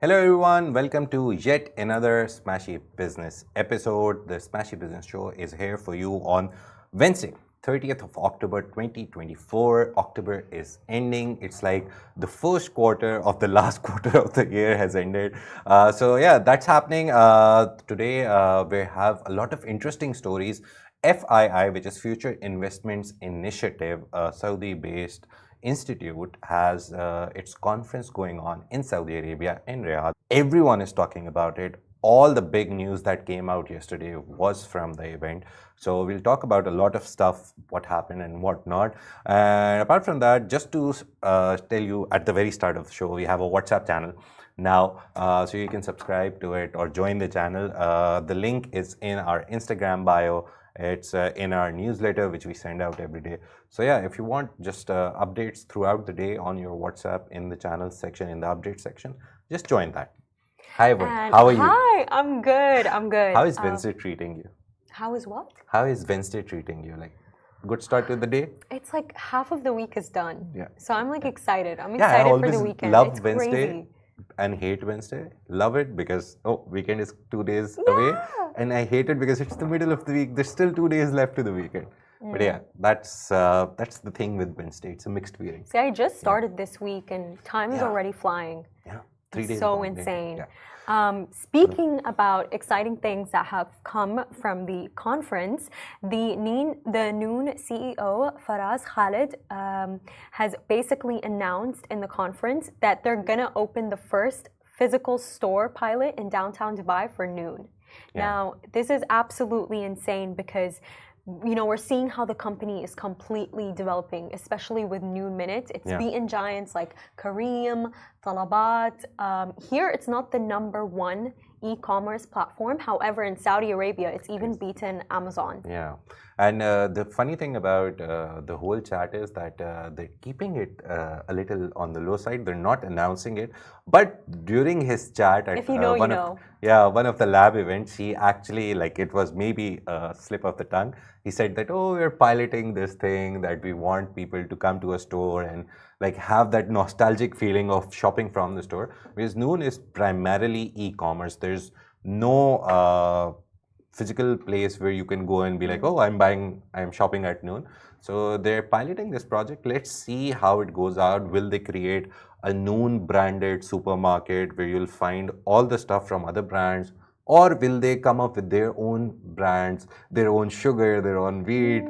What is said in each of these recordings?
Hello everyone, welcome to yet another Smashi Business episode. The Smashi Business Show is here for you on Wednesday, 30th of October 2024. October is ending. It's like the first quarter of the last quarter of the year has ended. So yeah, that's happening. Today we have a lot of interesting stories. FII, which is Future Investments Initiative, Saudi-based institute, has its conference going on in Saudi Arabia, in Riyadh. Everyone is talking about it. All the big news that came out yesterday was from the event. So we'll talk about a lot of stuff, what happened and what not. And apart from that, just to tell you at the very start of the show, we have a WhatsApp channel now, so you can subscribe to it or join the channel. The link is in our Instagram bio. It's in our newsletter, which we send out every day. So yeah, if you want just updates throughout the day on your WhatsApp in the channel section, in the update section, just join that. Hi, Vin. How are you? Hi, I'm good. How is Wednesday treating you? How is what? How is Wednesday treating you? Like, good start to the day? It's like half of the week is done. Yeah. So I'm like excited. I'm Yeah, excited I for the always weekend. love It's Wednesday crazy. and hate Wednesday. Love it because, weekend is 2 days Yeah. away. And I hate it because it's the middle of the week. There's still 2 days left to the weekend. But yeah, that's the thing with Wednesday. It's a mixed feeling. See, I just started this week and time is already flying. Yeah, 3 days. So gone, insane. Yeah. Speaking about exciting things that have come from the conference, the Noon CEO Faraz Khalid has basically announced in the conference that they're gonna open the first physical store pilot in downtown Dubai for Noon. Yeah. Now, this is absolutely insane because we're seeing how the company is completely developing, especially with Noon Minutes. It's beaten giants like Careem, Talabat. Here, it's not the #1 e-commerce platform. However, in Saudi Arabia, it's even beaten Amazon. Yeah. And the funny thing about the whole chat is that they're keeping it a little on the low side. They're not announcing it. But during his chat at If you know, you know. one of the lab events, he actually, like, it was maybe a slip of the tongue. He said that, we're piloting this thing, that we want people to come to a store and like have that nostalgic feeling of shopping from the store. Because Noon is primarily e-commerce. There's no physical place where you can go and be like, I'm shopping at Noon. So they're piloting this project. Let's see how it goes out. Will they create a Noon branded supermarket where you'll find all the stuff from other brands? Or will they come up with their own brands, their own sugar, their own wheat?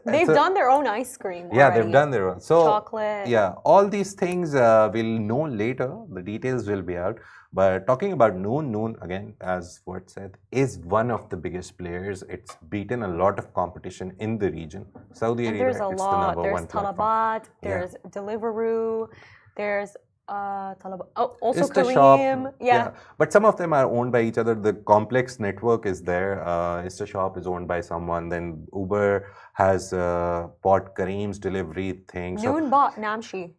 They've done their own ice cream already. Yeah, they've done their own. So, chocolate. Yeah, all these things we'll know later. The details will be out. But talking about Noon, again, as Word said, is one of the biggest players. It's beaten a lot of competition in the region. Saudi Arabia, There's a it's lot. the number There's one platform. Talabat, there's Deliveroo, there's Talabat. Oh, also Instashop. Careem. Yeah. But some of them are owned by each other. The complex network is there. Instashop is owned by someone. Then Uber has bought Careem's delivery thing. Noon bought Namshi.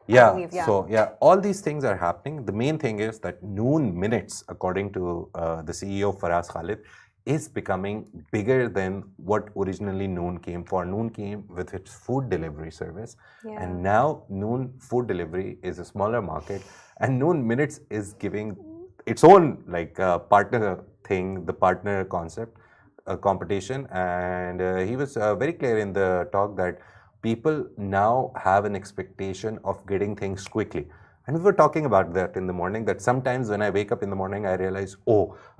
Yeah, believe, yeah. so yeah, all these things are happening. The main thing is that Noon Minutes, according to the CEO Faraz Khalid, is becoming bigger than what originally Noon came for. Noon came with its food delivery service, and now Noon food delivery is a smaller market, and Noon Minutes is giving its own partner thing, the partner concept, competition, and he was very clear in the talk that people now have an expectation of getting things quickly. And we were talking about that in the morning, that sometimes when I wake up in the morning, I realize,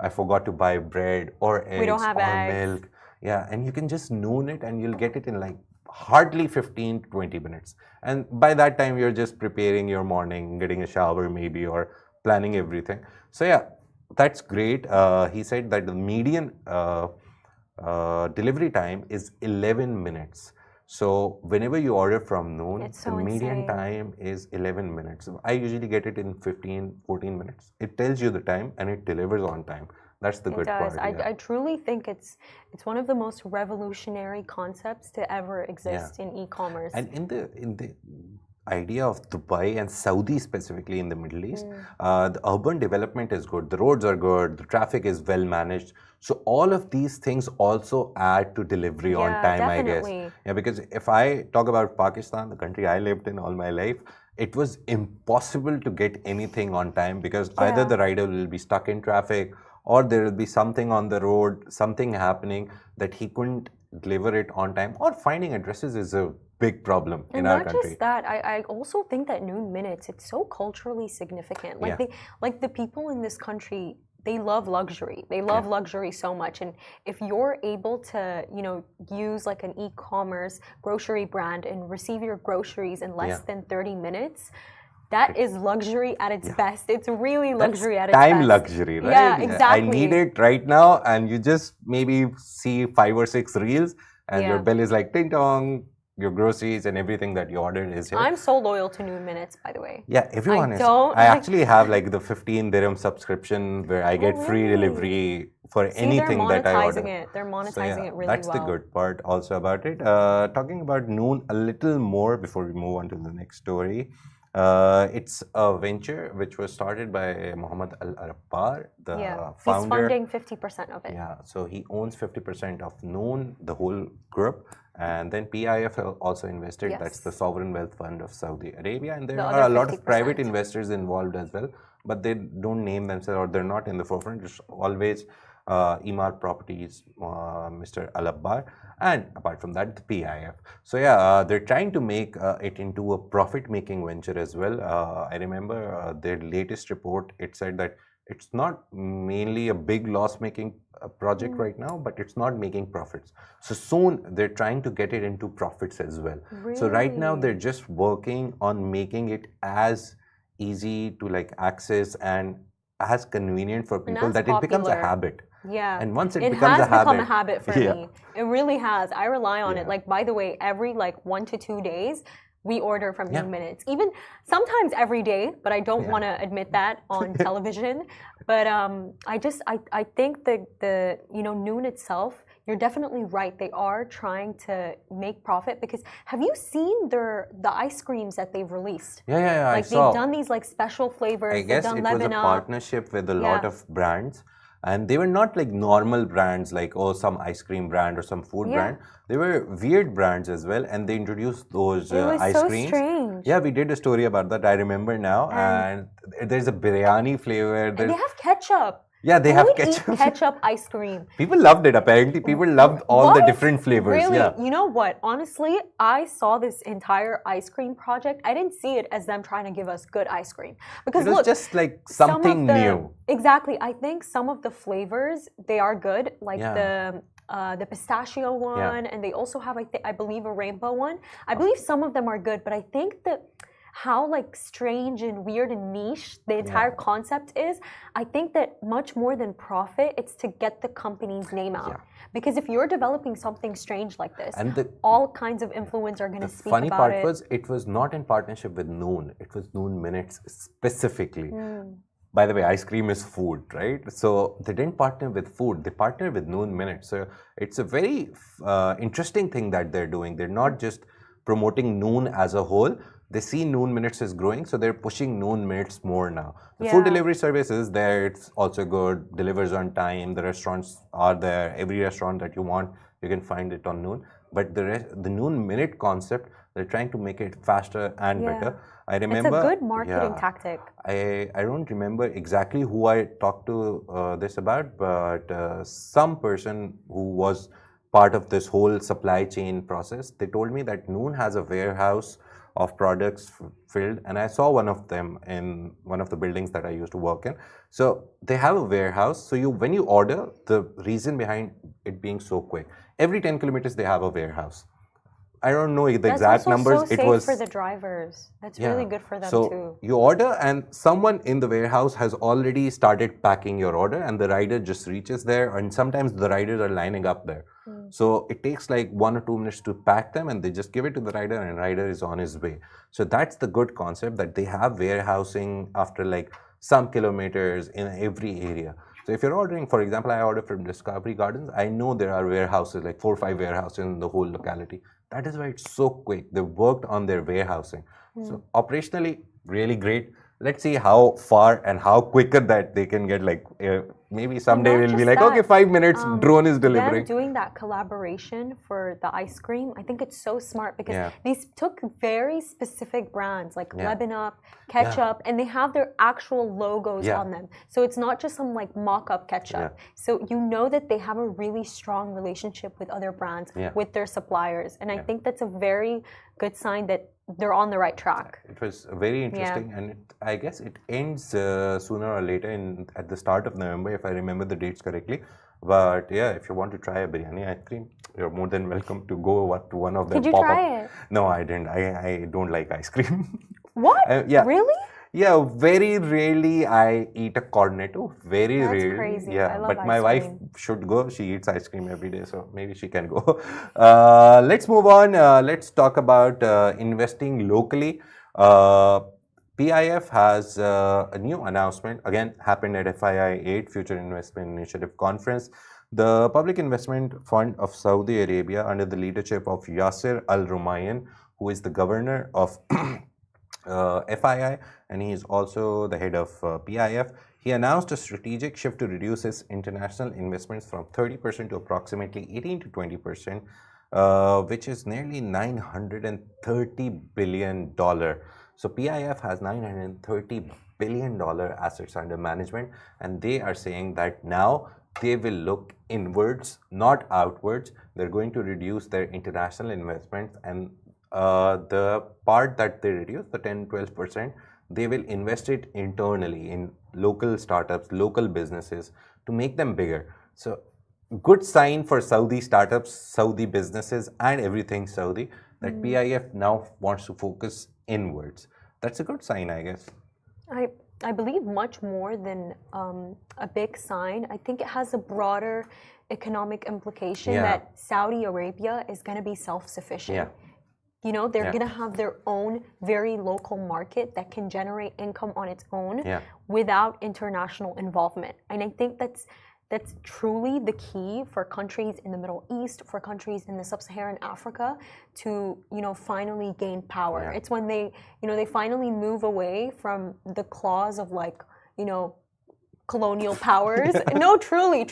I forgot to buy bread or eggs or milk. Yeah, and you can just Noon it and you'll get it in like hardly 15, 20 minutes. And by that time, you're just preparing your morning, getting a shower maybe, or planning everything. So yeah, that's great. He said that the median delivery time is 11 minutes. So whenever you order from Noon, the median time is 11 minutes. I usually get it in 15, 14 minutes. It tells you the time and it delivers on time. That's the good part. I truly think it's one of the most revolutionary concepts to ever exist in e-commerce. And in the idea of Dubai and Saudi specifically in the Middle East, the urban development is good, the roads are good, the traffic is well managed. So all of these things also add to delivery on time, definitely. I guess. Yeah, because if I talk about Pakistan, the country I lived in all my life, it was impossible to get anything on time because either the rider will be stuck in traffic or there will be something on the road, something happening that he couldn't deliver it on time, or finding addresses is a big problem in our country. And not just that, I also think that noon minutes, it's so culturally significant. Like the people in this country, they love luxury. They love luxury so much. And if you're able to, use like an e-commerce grocery brand and receive your groceries in less than 30 minutes, that is luxury at its best. It's really luxury at its best. Time luxury, right? Yeah, exactly. I need it right now, and you just maybe see 5 or 6 reels, and your bill is like ting tong. Your groceries and everything that you ordered is here. I'm so loyal to noon minutes, by the way. Yeah, everyone is. I actually have like the 15 dirham subscription where I get free delivery for anything that I order. They're monetizing it really that's well. The good part also about it. Talking about noon a little more before we move on to the next story. It's a venture which was started by Mohammed Al-Arabbar, the founder. He's funding 50% of it. Yeah, so he owns 50% of Noon, the whole group. And then PIF also invested. Yes. That's the sovereign wealth fund of Saudi Arabia. And there are a lot of private investors involved as well. But they don't name themselves, or they're not in the forefront. It's always Emaar Properties, Mr. Al-Arabbar. And apart from that, the PIF. So yeah, they're trying to make it into a profit-making venture as well. I remember their latest report, it said that it's not mainly a big loss-making project right now, but it's not making profits. So soon they're trying to get it into profits as well. Really? So right now they're just working on making it as easy to like access and as convenient for people that it becomes a habit. Yeah. And once it becomes a habit. It has become a habit for me. It really has. I rely on it. Like, by the way, every like 1 to 2 days, we order from Noon Minutes. Even sometimes every day, but I don't want to admit that on television. But I think that the Noon itself, you're definitely right. They are trying to make profit because have you seen the ice creams that they've released? Yeah. Like they've done these like special flavors. I guess it was a partnership with a lot of brands. And they were not like normal brands like, some ice cream brand or some food brand. They were weird brands as well. And they introduced those ice creams. Strange. Yeah, we did a story about that. I remember now. And there's a biryani flavor. And they have ketchup. Yeah, they have ketchup. Eat ketchup ice cream. People loved it, apparently. People loved all the different flavors. Really? Yeah. You know what? Honestly, I saw this entire ice cream project. I didn't see it as them trying to give us good ice cream. Because it was just like something new. Exactly. I think some of the flavors, they are good. Like the pistachio one. And they also have, I believe, a rainbow one. I believe some of them are good. But I think that how like strange and weird and niche the entire concept is, I think that much more than profit, it's to get the company's name out. Because if you're developing something strange like this, and all kinds of influencers are going to speak about it. The funny part was, it was not in partnership with Noon. It was Noon Minutes specifically. By the way, ice cream is food, right? So they didn't partner with food. They partnered with Noon Minutes. So it's a very interesting thing that they're doing. They're not just promoting Noon as a whole. They see Noon Minutes is growing, so they're pushing Noon Minutes more now. The food delivery service is there. It's also good. Delivers on time. The restaurants are there. Every restaurant that you want, you can find it on Noon. But the Noon Minute concept, they're trying to make it faster and better. I remember. It's a good marketing tactic. I don't remember exactly who I talked to this about, but some person who was part of this whole supply chain process, they told me that Noon has a warehouse of products filled, and I saw one of them in one of the buildings that I used to work in. So they have a warehouse. So when you order, the reason behind it being so quick, every 10 kilometers they have a warehouse. I don't know the exact numbers. So it was for the drivers. That's really good for them too. So you order, and someone in the warehouse has already started packing your order, and the rider just reaches there. And sometimes the riders are lining up there. So it takes like 1 or 2 minutes to pack them, and they just give it to the rider, and rider is on his way. So that's the good concept, that they have warehousing after like some kilometers in every area. So if you're ordering, for example, I order from Discovery Gardens, I know there are warehouses, like 4 or 5 warehouses in the whole locality. That is why it's so quick. They worked on their warehousing. So operationally, really great. Let's see how far and how quicker that they can get, like maybe someday not we'll be just like, that, okay, 5 minutes, drone is delivering. Them doing that collaboration for the ice cream, I think it's so smart because Yeah. these took very specific brands like Yeah. Lebanon Up, Ketchup, and they have their actual logos Yeah. on them. So it's not just some like mock-up ketchup. Yeah. So you know that they have a really strong relationship with other brands, Yeah. with their suppliers. And I think that's a very good sign that they're on the right track. It was very interesting, and I guess it ends sooner or later at the start of November, if I remember the dates correctly. But yeah, if you want to try a biryani ice cream, you're more than welcome to go to one of them. Did you pop-up. try it? No, I didn't. I don't like ice cream. What? Yeah. Really? Yeah, very rarely I eat a cornetto. Very That's rarely. crazy. Yeah, I love but my ice wife cream. should go. She eats ice cream every day, so maybe she can go. Let's move on. Let's talk about investing locally. PIF has a new announcement. Again, happened at FII 8 Future Investment Initiative Conference. The Public Investment Fund of Saudi Arabia, under the leadership of Yasser Al Rumayyan, who is the governor of FII, and he is also the head of PIF. He announced a strategic shift to reduce his international investments from 30% to approximately 18 to 20%, which is nearly $930 billion. So PIF has $930 billion assets under management, and they are saying that now they will look inwards, not outwards. They're going to reduce their international investments, and the part that they reduce, the 10-12%, they will invest it internally in local startups, local businesses to make them bigger. So good sign for Saudi startups, Saudi businesses, and everything Saudi, that PIF now wants to focus inwards. That's a good sign, I guess. I believe much more than a big sign. I think it has a broader economic implication that Saudi Arabia is going to be self-sufficient. Yeah. You know, they're going to have their own very local market that can generate income on its own without international involvement. And I think that's truly the key for countries in the Middle East, for countries in the Sub-Saharan Africa to, finally gain power. It's when they finally move away from the claws of colonial powers. No, truly.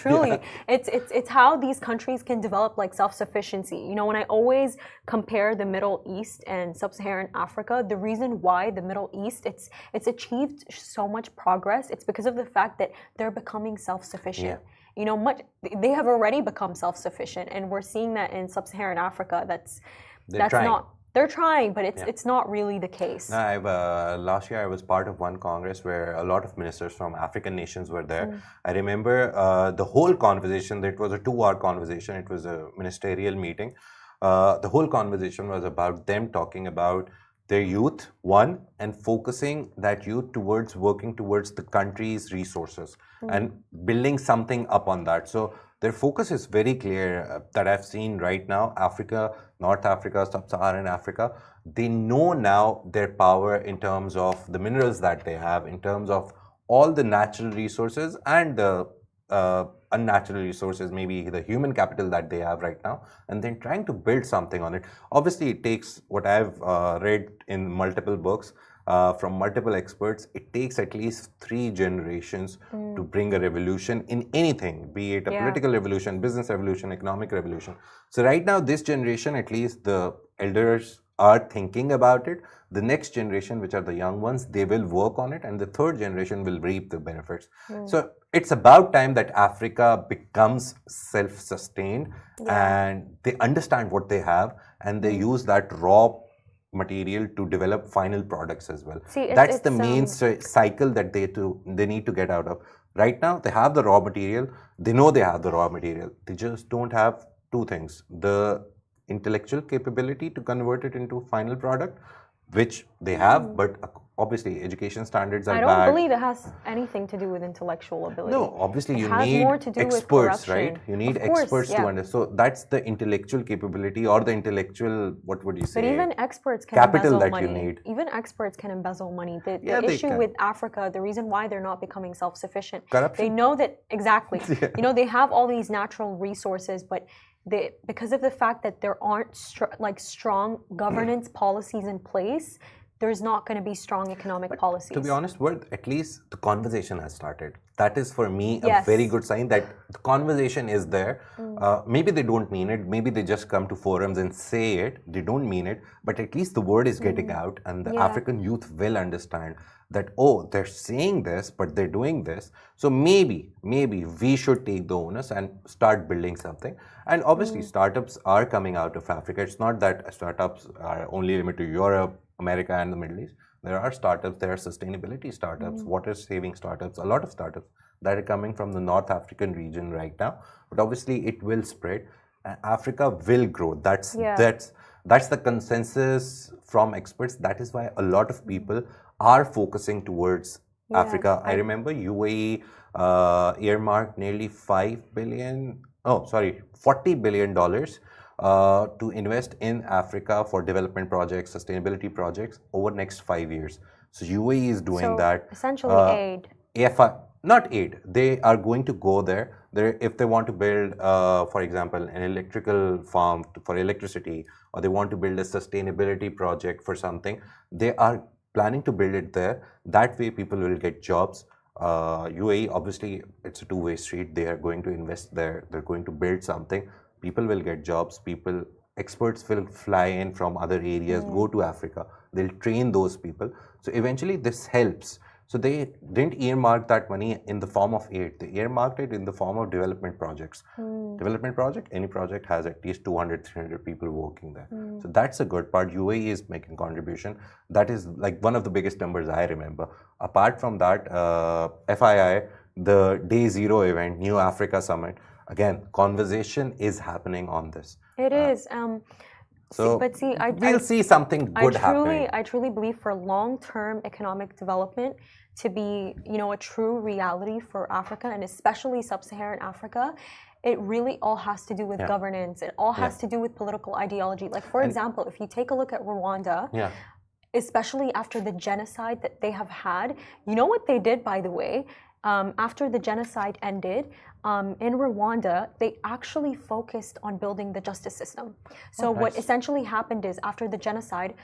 It's how these countries can develop self-sufficiency. When I always compare the Middle East and Sub-Saharan Africa, the reason why the Middle East it's achieved so much progress, it's because of the fact that they're becoming self-sufficient. They have already become self-sufficient, and we're seeing that in Sub-Saharan Africa. They're trying, but it's not really the case. Last year I was part of one Congress where a lot of ministers from African nations were there. I remember the whole conversation. It was a 2-hour conversation. It was a ministerial meeting. The whole conversation was about them talking about their youth, one, and focusing that youth towards working towards the country's resources and building something up on that. So their focus is very clear that I've seen right now. Africa, North Africa, Sub-Saharan Africa, they know now their power in terms of the minerals that they have, in terms of all the natural resources and the unnatural resources, maybe the human capital that they have right now, and then trying to build something on it. Obviously, it takes, what I've read in multiple books from multiple experts, it takes at least 3 generations to bring a revolution in anything, be it a political revolution, business revolution, economic revolution. So right now, this generation, at least the elders are thinking about it. The next generation, which are the young ones, they will work on it, and the third generation will reap the benefits. So it's about time that Africa becomes self-sustained and they understand what they have, and they use that raw material to develop final products as well. That's the main cycle that they need to get out of. Right now, they have the raw material. They know they have the raw material. They just don't have 2 things: the intellectual capability to convert it into final product, which they have, but obviously education standards are bad. I don't believe it has anything to do with intellectual ability. No, obviously you need experts, right? You need experts to understand. So that's the intellectual capability, or the intellectual, what would you say? But even experts can capital embezzle that money. you need. Even experts can embezzle money. The issue with Africa, the reason why they're not becoming self-sufficient, corruption. They know that exactly. They have all these natural resources, but because of the fact that there aren't strong governance policies in place, there's not going to be strong economic policies. To be honest, at least the conversation has started. that is for me a very good sign that the conversation is there. Maybe they don't mean it. Maybe they just come to forums and say it. They don't mean it, but at least the word is getting out, and the African youth will understand that, oh, they're saying this, but they're doing this. So maybe we should take the onus and start building something. And obviously, startups are coming out of Africa. It's not that startups are only limited to Europe, America, and the Middle East. There are startups, there are sustainability startups, water saving startups, a lot of startups that are coming from the North African region right now. But obviously, it will spread. Africa will grow. That's the consensus from experts. That is why a lot of people are focusing towards Africa. I remember UAE earmarked nearly $40 billion to invest in Africa for development projects, sustainability projects over next 5 years. So UAE is doing that. Essentially aid. Not aid. They are going to go there. If they want to build, for example, an electrical farm for electricity, or they want to build a sustainability project for something, they are planning to build it there. That way, people will get jobs. UAE, obviously, it's a two-way street. They are going to invest there. They're going to build something. People will get jobs. Experts will fly in from other areas, go to Africa. They'll train those people. So eventually, this helps. So they didn't earmark that money in the form of aid. They earmarked it in the form of development projects. Development project, any project has at least 200, 300 people working there. So that's a good part. UAE is making contribution. That is like one of the biggest numbers I remember. Apart from that, FII, the Day Zero event, New Africa Summit, again, conversation is happening on this. It is. We'll see something good happening. I truly believe for long-term economic development to be, a true reality for Africa, and especially sub-Saharan Africa, it really all has to do with governance. It all has to do with political ideology. Like, for example, if you take a look at Rwanda, especially after the genocide that they have had, you know what they did, by the way? After the genocide ended, in Rwanda, they actually focused on building the justice system. So what essentially happened is, after the genocide,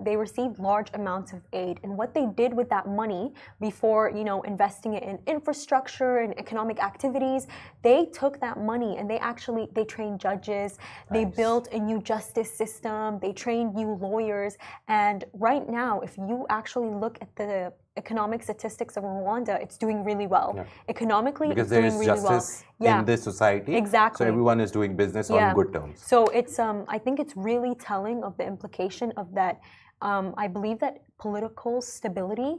they received large amounts of aid, and what they did with that money before, investing it in infrastructure and economic activities, they took that money and they trained judges, they built a new justice system, they trained new lawyers, and right now, if you actually look at the economic statistics of Rwanda, it's doing really well. Economically, because there is justice in this society. Exactly. So everyone is doing business on good terms. So it's I think it's really telling of the implication of that. I believe that political stability,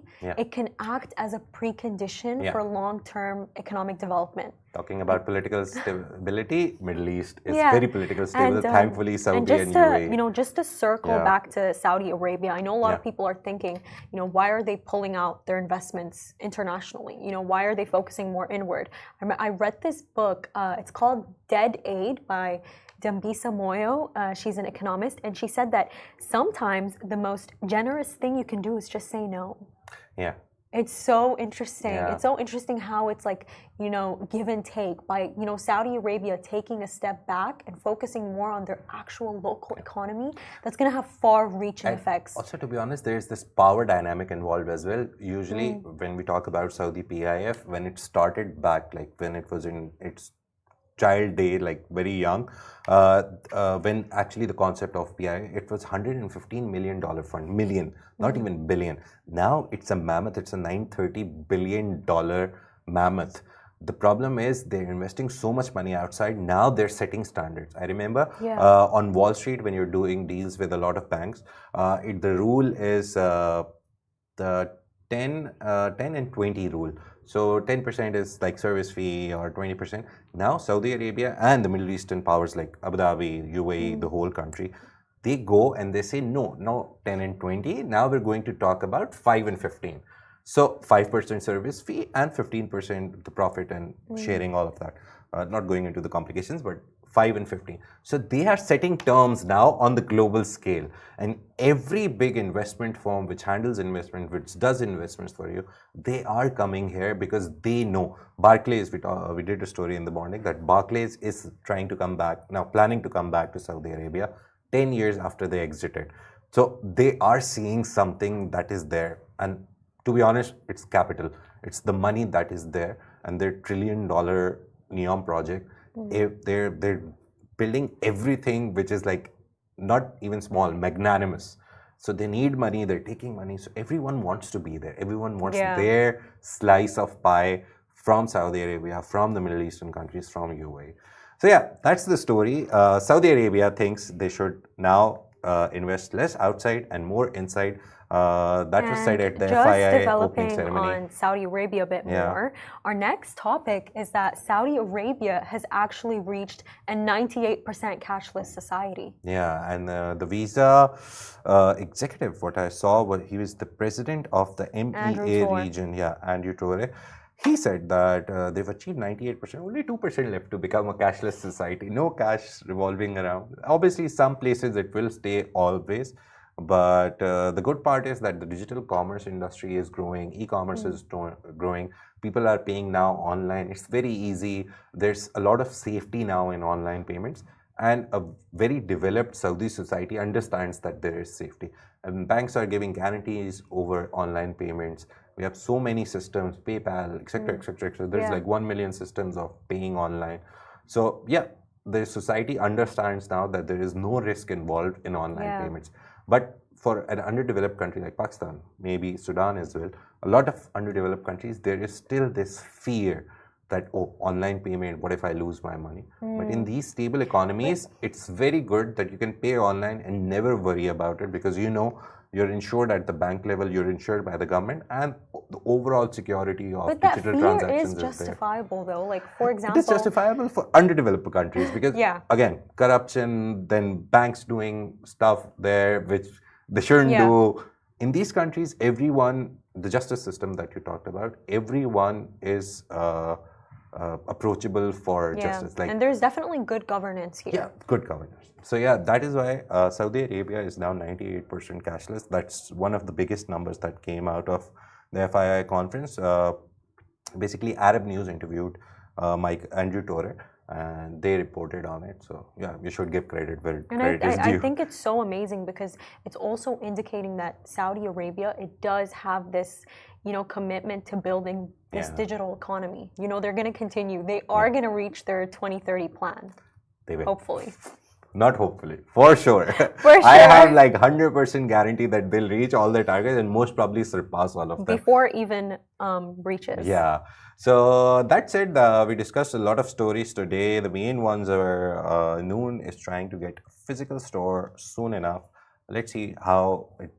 it can act as a precondition for long-term economic development. Talking about political stability, Middle East is very political stable. Thankfully, Saudi and UAE. Just to circle back to Saudi Arabia, I know a lot of people are thinking, why are they pulling out their investments internationally? Why are they focusing more inward? I read this book. It's called Dead Aid by Dambisa Moyo. She's an economist, and she said that sometimes the most generous thing you can do is just say no. Yeah. It's so interesting. It's so interesting how it's like, give and take by, Saudi Arabia taking a step back and focusing more on their actual local economy. That's going to have far-reaching effects. Also, to be honest, there's this power dynamic involved as well. Usually, when we talk about Saudi PIF, when it started back, like when it was in its child day, like very young, when actually the concept of PI, it was $115 million fund, not even billion. Now it's a mammoth, it's a $930 billion mammoth. The problem is they're investing so much money outside. Now they're setting standards. I remember on Wall Street, when you're doing deals with a lot of banks, the rule is the 10 and 20 rule. So 10% is like service fee, or 20%. Now Saudi Arabia and the Middle Eastern powers like Abu Dhabi, UAE, the whole country, they go and they say, no 10 and 20. Now we're going to talk about 5 and 15. So 5% service fee and 15% the profit and sharing, all of that. Not going into the complications, but 5 and 15. So they are setting terms now on the global scale. And every big investment firm which handles investment, which does investments for you, they are coming here because they know. Barclays, we did a story in the morning that Barclays is trying to come back, now planning to come back to Saudi Arabia 10 years after they exited. So they are seeing something that is there. And to be honest, it's capital. It's the money that is there. and their $1 trillion NEOM project. If they're building everything which is like not even small, magnanimous. So they need money, they're taking money. So everyone wants to be there. Everyone wants their slice of pie from Saudi Arabia, from the Middle Eastern countries, from UAE. So yeah, that's the story. Saudi Arabia thinks they should now invest less outside and more inside. That was said at the FII opening ceremony. On Saudi Arabia a bit more, our next topic is that Saudi Arabia has actually reached a 98% cashless society. Yeah, and the Visa executive, what I saw, he was the president of the MEA region. Yeah, Andrew Torre. He said that they've achieved 98%, only 2% left to become a cashless society. No cash revolving around. Obviously, some places it will stay always. But the good part is that the digital commerce industry is growing, e-commerce is growing, people are paying now online, it's very easy, there's a lot of safety now in online payments, and a very developed Saudi society understands that there is safety. And banks are giving guarantees over online payments. We have so many systems, PayPal, etc., etc., etc. There's like 1 million systems of paying online. So yeah, the society understands now that there is no risk involved in online payments. But for an underdeveloped country like Pakistan, maybe Sudan as well, a lot of underdeveloped countries, there is still this fear that, oh, online payment, what if I lose my money? But in these stable economies, it's very good that you can pay online and never worry about it, because you know you're insured at the bank level, you're insured by the government, and the overall security of digital transactions is there. But that fear is justifiable though, like for example... It is justifiable for underdeveloped countries because, again, corruption, then banks doing stuff there which they shouldn't do. In these countries, everyone, the justice system that you talked about, everyone is approachable for justice. Like, and there's definitely good governance here. Yeah, good governance. So yeah, that is why Saudi Arabia is now 98% cashless. That's one of the biggest numbers that came out of the FII conference. Basically, Arab News interviewed Andrew Torre, and they reported on it. So yeah, we should give credit where credit is due. I think it's so amazing because it's also indicating that Saudi Arabia, it does have this, you know, commitment to building this digital economy. You know, they're going to continue. They are going to reach their 2030 plan. They will. Hopefully. Not hopefully, for sure. For sure. I have like 100% guarantee that they'll reach all their targets and most probably surpass all of them. Before even breaches. Yeah. So that said, we discussed a lot of stories today. The main ones are Noon is trying to get a physical store soon enough. Let's see how it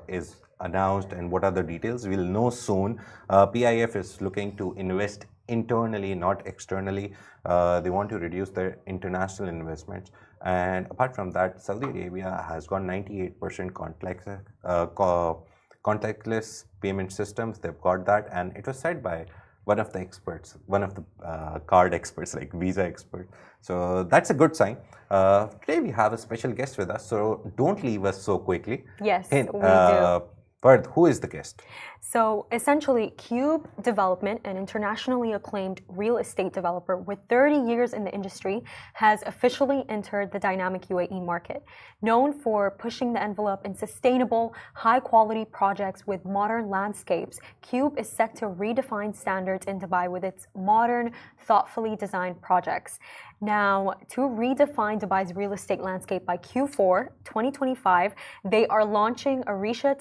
is announced and what are the details. We'll know soon. PIF is looking to invest internally, not externally. They want to reduce their international investments. And apart from that, Saudi Arabia has got 98% contactless payment systems. They've got that, and it was said by one of the experts, one of the card experts, like Visa expert. So that's a good sign. Today we have a special guest with us, so don't leave us so quickly. Yes, we do. But who is the guest? So essentially, QUBE Development, an internationally acclaimed real estate developer with 30 years in the industry, has officially entered the dynamic UAE market. Known for pushing the envelope in sustainable, high-quality projects with modern landscapes, QUBE is set to redefine standards in Dubai with its modern, thoughtfully designed projects. Now, to redefine Dubai's real estate landscape by Q4 2025, they are launching Arisha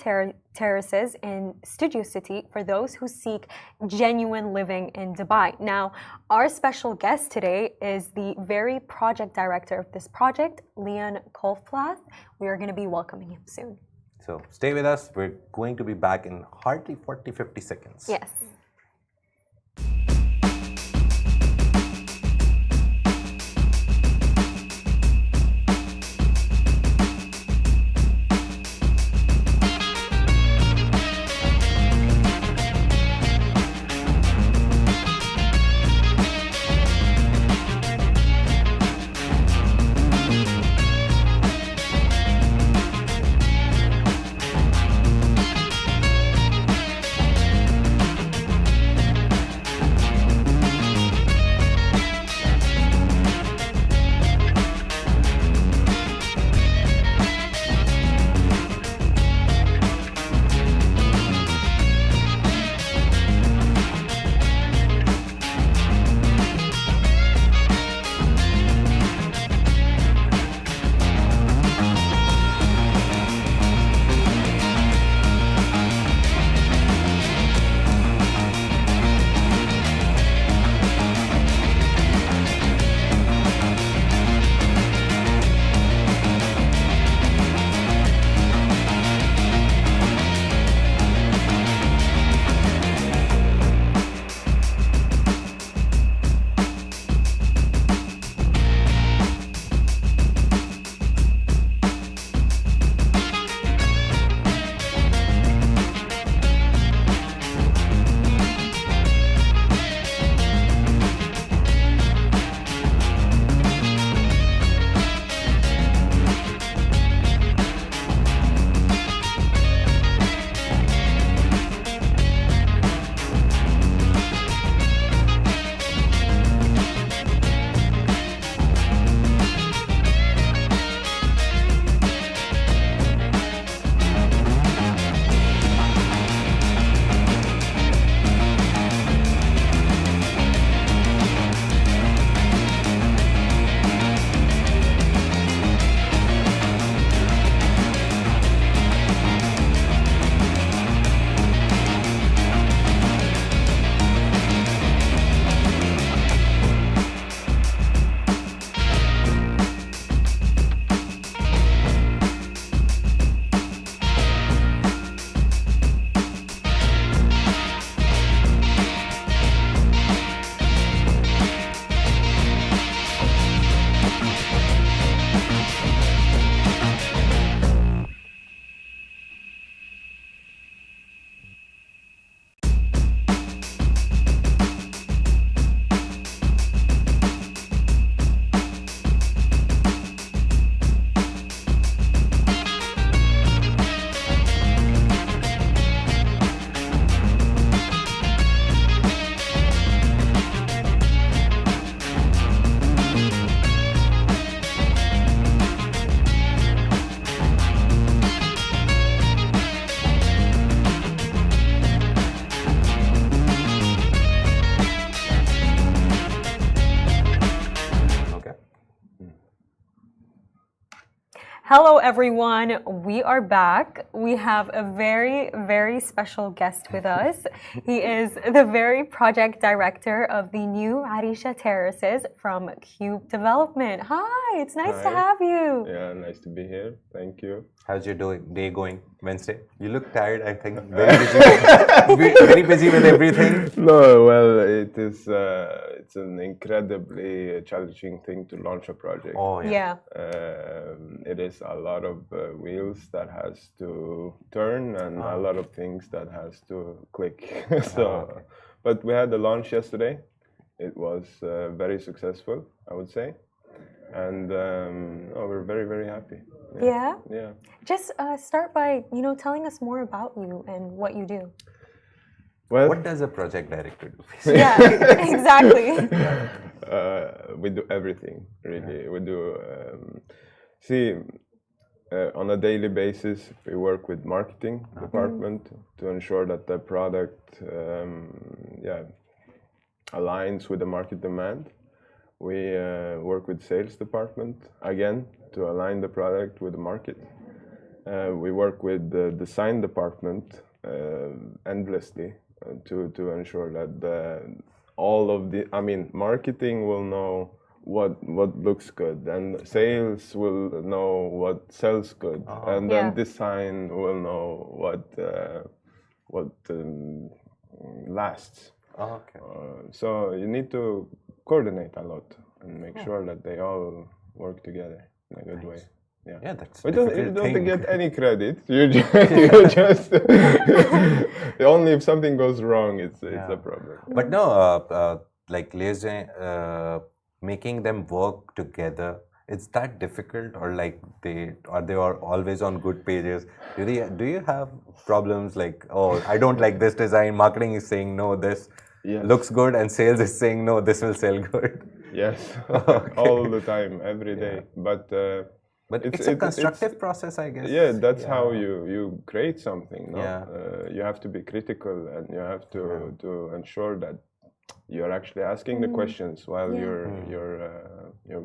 Terraces in Studio City for those who seek genuine living in Dubai. Now, our special guest today is the very project director of this project, Leon Kolflaath. We are going to be welcoming him soon. So stay with us. We're going to be back in hardly 40-50 seconds. Yes. Hello, everyone. We are back. We have a very, very special guest with us. He is the very project director of the new Arisha Terraces from QUBE Development. Hi, it's nice to have you. Yeah, nice to be here. Thank you. How's your day going, Wednesday? You look tired, I think. Very busy, very busy with everything. No, well, it is. It's an incredibly challenging thing to launch a project. Oh, yeah. It is a lot of wheels that has to turn and a lot of things that has to click. But we had the launch yesterday. It was very successful, I would say, and we're very, very happy. Yeah? Yeah. Just start by, telling us more about you and what you do. Well, what does a project director do? Yeah, exactly. We do everything, really. We do, on a daily basis, we work with marketing department to ensure that the product aligns with the market demand. We work with sales department, again, to align the product with the market. We work with the design department endlessly to ensure that marketing will know what looks good, and sales will know what sells good, and then design will know what lasts. Okay. So you need to coordinate a lot and make sure that they all work together in a good way. Yeah, that's you difficult don't thing. get any credit. You just only if something goes wrong, it's a problem. But no, like making them work together, it's that difficult, or like they are always on good pages? Do you have problems like, oh, I don't like this design, marketing is saying no, this looks good, and sales is saying no, this will sell good? Yes, all the time, every day. But it's a constructive process, I guess. Yeah, that's how you create something. No? Yeah. You have to be critical, and you have to ensure that you're actually asking the questions while you're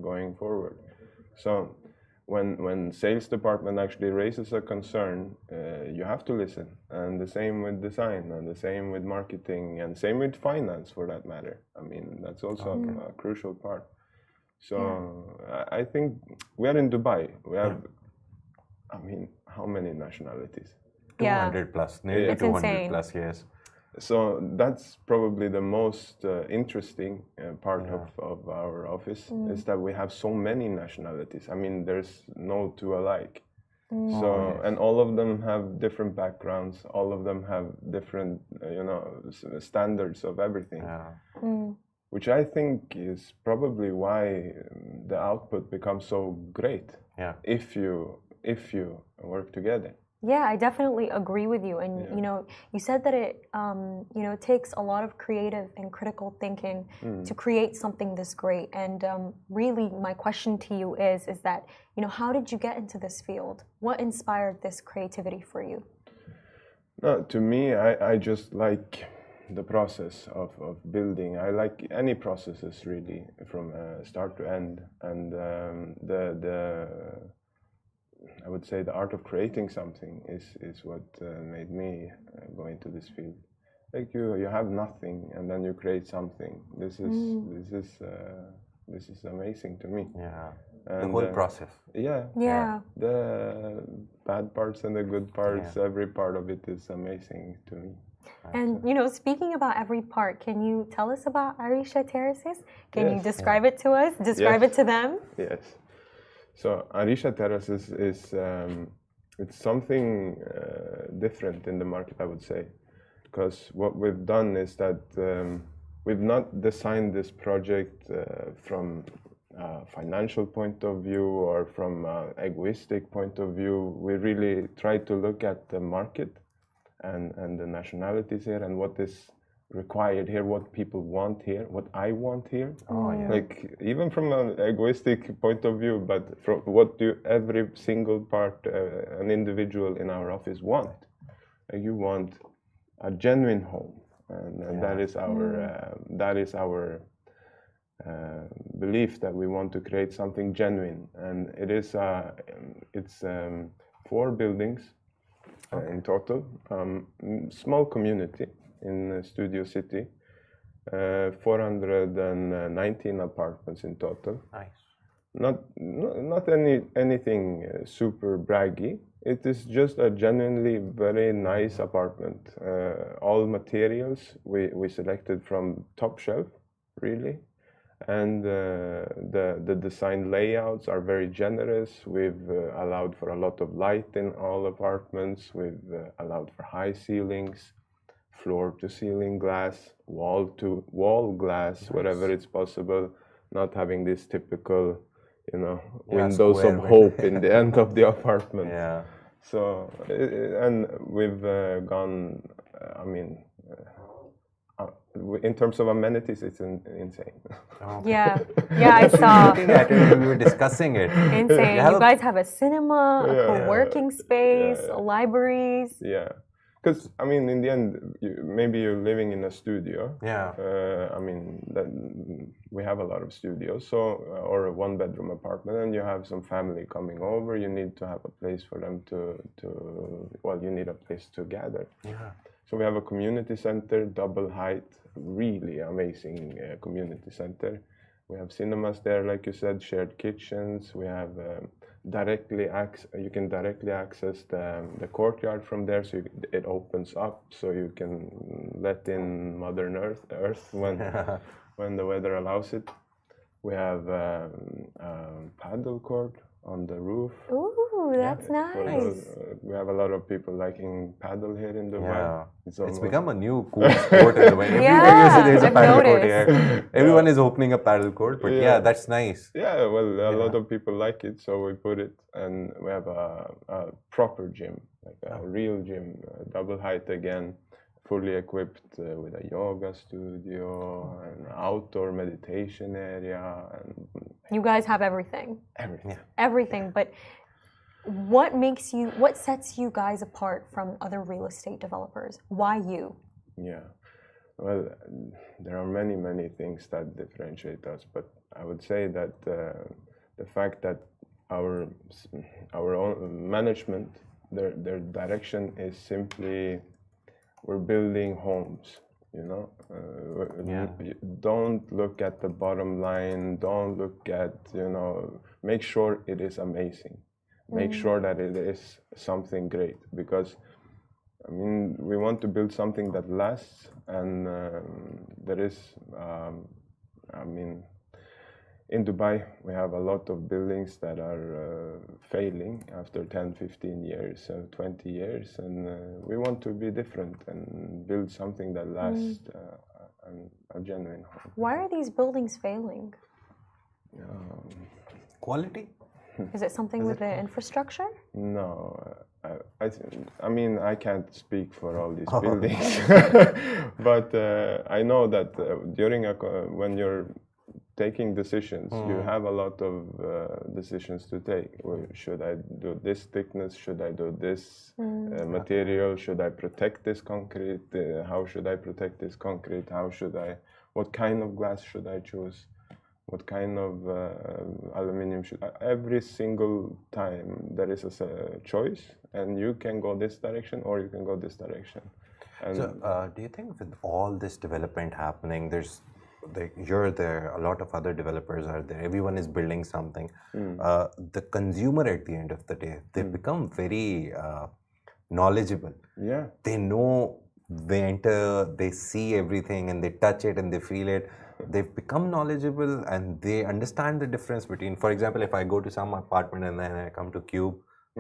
going forward. So when sales department actually raises a concern, you have to listen, and the same with design, and the same with marketing, and same with finance, for that matter. I mean, that's also a crucial part. So I think we are in Dubai. We have, how many nationalities? 200 plus, nearly 200 insane. plus, yes. So that's probably the most interesting part of our office, is that we have so many nationalities. I mean, there's no two alike. So, and all of them have different backgrounds. All of them have different, standards of everything. Which I think is probably why the output becomes so great. Yeah. If you work together. Yeah, I definitely agree with you. And you said that it takes a lot of creative and critical thinking to create something this great. And really, my question to you is that how did you get into this field? What inspired this creativity for you? No, to me, I just like the process of building. I like any processes, really, from start to end, and I would say the art of creating something is what made me go into this field. Like you have nothing, and then you create something. This is amazing to me. Yeah. And, the whole process. Yeah. The bad parts and the good parts, every part of it is amazing to me. And speaking about every part, can you tell us about Arisha Terraces? Can you describe it to us? Describe it to them? Yes. So Arisha Terraces is it's something different in the market, I would say, because what we've done is that we've not designed this project from a financial point of view or from an egoistic point of view. We really try to look at the market and the nationalities here, and what is required here, what people want here, what I want here. Like even from an egoistic point of view, but from what do every single part, an individual in our office want. Like you want a genuine home, and that is our belief that we want to create something genuine, and it is it's 4 buildings in total, small community in Studio City, 419 apartments in total. Nice. Not anything super braggy. It is just a genuinely very nice apartment. All materials we selected from top shelf, really. And the design layouts are very generous. We've allowed for a lot of light in all apartments. We've allowed for high ceilings, floor to ceiling glass, wall to wall glass, wherever it's possible, not having this typical, windows of hope in the end of the apartment. Yeah. So, and we've gone, in terms of amenities, it's insane. Yeah, I saw. Looking at it, we were discussing it. Insane. You guys have a cinema, a co-working space, yeah. libraries. Yeah. Because, in the end, maybe you're living in a studio. Yeah. We have a lot of studios, or a 1-bedroom apartment, and you have some family coming over. You need to have a place for them you need a place to gather. Yeah. So we have a community center, double height, really amazing community center. We have cinemas there, like you said, shared kitchens. We have you can directly access the courtyard from there, so it opens up, so you can let in Mother Earth when the weather allows it. We have a paddle court on the roof. Ooh, that's nice. We have a lot of people liking paddle here in Dubai. Yeah. It's become a new cool sport in Dubai. Everywhere you see there's a paddle court here. Everyone is opening a paddle court, but yeah, that's nice. Yeah, well, a lot of people like it, so we put it, and we have a proper gym, like a real gym, double height again, fully equipped with a yoga studio, an outdoor meditation area, and you guys have everything. Everything. Everything, but what sets you guys apart from other real estate developers? Why you? Yeah, well, there are many things that differentiate us, but I would say that the fact that our own management, their direction is simply, we're building homes. Don't look at the bottom line. Don't look at, make sure it is amazing. Make sure that it is something great, because we want to build something that lasts, and there is, in Dubai, we have a lot of buildings that are failing after 10, 15 years, 20 years, and we want to be different and build something that lasts, and a genuine home. Why are these buildings failing? Quality? Is it something with the infrastructure? No, I can't speak for all these buildings, but I know that when you're taking decisions, you have a lot of decisions to take. Should I do this thickness? Should I do this material? Should I protect this concrete? How should I protect this concrete? What kind of glass should I choose? What kind of aluminum every single time there is a choice, and you can go this direction or you can go this direction. And so, do you think with all this development happening, you're there, a lot of other developers are there, everyone is building something. The consumer at the end of the day, they become very knowledgeable. Yeah. They know, they enter, they see everything, and they touch it and they feel it. They've become knowledgeable, and they understand the difference between, for example, if I go to some apartment and then I come to QUBE,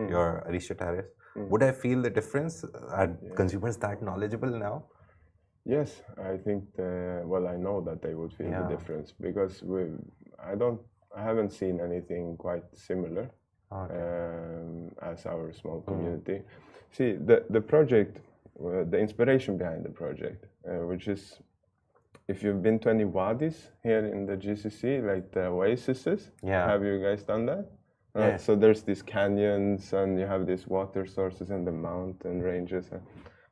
your Arisha Terrace, would I feel the difference? Are consumers that knowledgeable now? Yes, I think, I know that they would feel the difference, because I haven't seen anything quite similar as our small community. See, the project, the inspiration behind the project, which is, if you've been to any wadis here in the GCC, like the oases, have you guys done that? Yeah. So there's these canyons, and you have these water sources and the mountain ranges.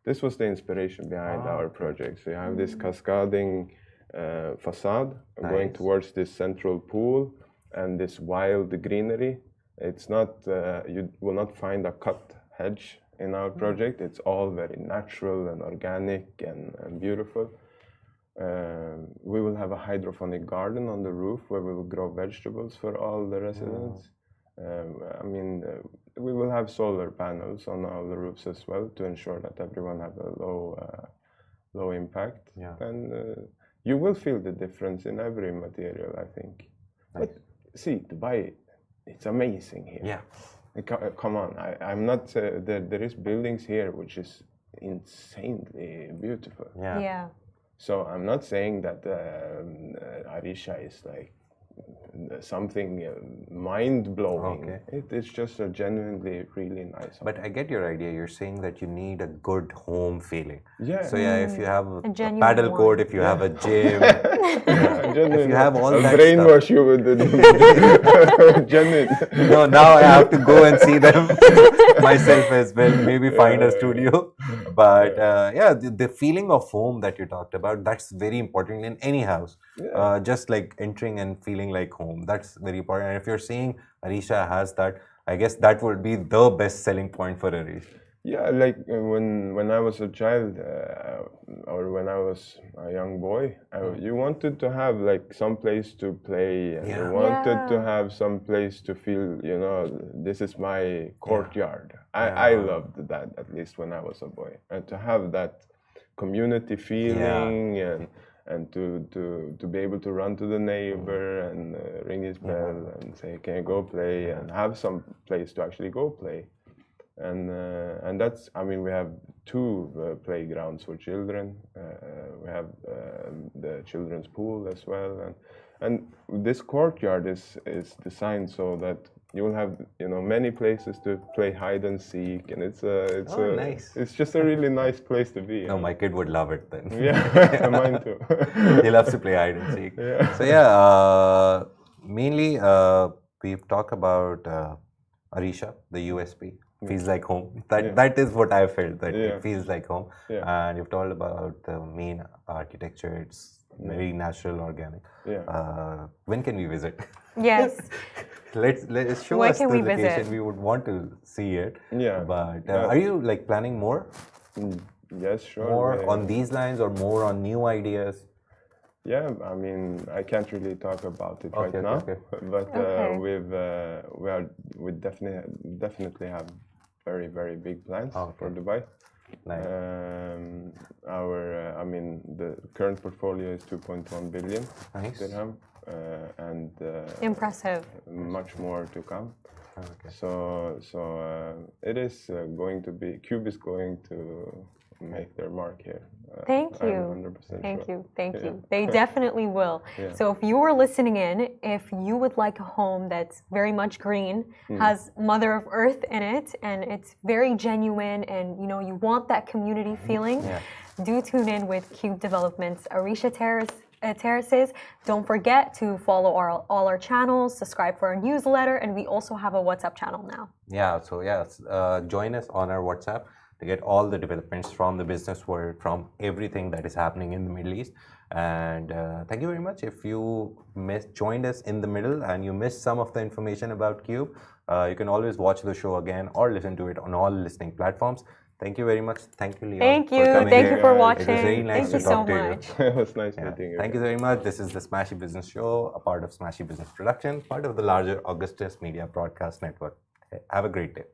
This was the inspiration behind our project. So you have this cascading facade going towards this central pool and this wild greenery. It's not, you will not find a cut hedge in our project. It's all very natural and organic and beautiful. We will have a hydroponic garden on the roof where we will grow vegetables for all the residents. We will have solar panels on all the roofs as well to ensure that everyone have a low impact. And you will feel the difference in every material, I think. But see, Dubai, it's amazing here. Come on, I'm not. There is buildings here which is insanely beautiful. So I'm not saying that Arisha is like something mind-blowing. It is just a genuinely really nice home. But I get your idea. You're saying that you need a good home feeling. So if you have a paddle court, if you have a gym, if you have all that brainwash you with the genuine. No, now I have to go and see them myself as well. Maybe find a studio. But the feeling of home that you talked about, that's very important in any house. Just like entering and feeling like home, that's very important. And if you're saying Arisha has that, I guess that would be the best selling point for Arisha. Yeah, like when I was a child or when I was a young boy, you wanted to have like some place to play, and you wanted to have some place to feel, this is my courtyard. I loved that, at least when I was a boy, and to have that community feeling and to be able to run to the neighbor and ring his bell and say, can you go play, and have some place to actually go play. And that's, we have two playgrounds for children. We have the children's pool as well, and this courtyard is designed so that you will have many places to play hide and seek, and nice. It's just a really nice place to be. No, my kid would love it then. Yeah, mine too. He loves to play hide and seek. So mainly we've talked about Arisha, the USP. Feels like home. That is what I felt, that it feels like home. And you've told about the main architecture. It's very natural, organic. When can we visit? Yes. Let's show us the location. We would want to see it. But are you like planning more? Yes, sure. More on these lines or more on new ideas? Yeah, I can't really talk about it right now, but we definitely have very, very big plans for Dubai. Nice. The current portfolio is 2.1 billion dirham, and impressive. Much more to come. So it is going to be, QUBE is going to make their mark here. Thank you. I'm 100% Thank sure. you. Thank you. They definitely will. So if you are listening in, if you would like a home that's very much green, has Mother of Earth in it, and it's very genuine, and you want that community feeling, do tune in with QUBE Development's Arisha Terraces. Don't forget to follow all our channels, subscribe for our newsletter, and we also have a WhatsApp channel now. Join us on our WhatsApp to get all the developments from the business world, from everything that is happening in the Middle East. And thank you very much. If you joined us in the middle and you missed some of the information about QUBE, you can always watch the show again or listen to it on all listening platforms. Thank you very much. Thank you, Leon. Thank you. Thank you for watching. It was very nice to talk to you. It was nice meeting you. Thank you very much. This is the Smashi Business Show, a part of Smashi Business Production, part of the larger Augustus Media Broadcast Network. Have a great day.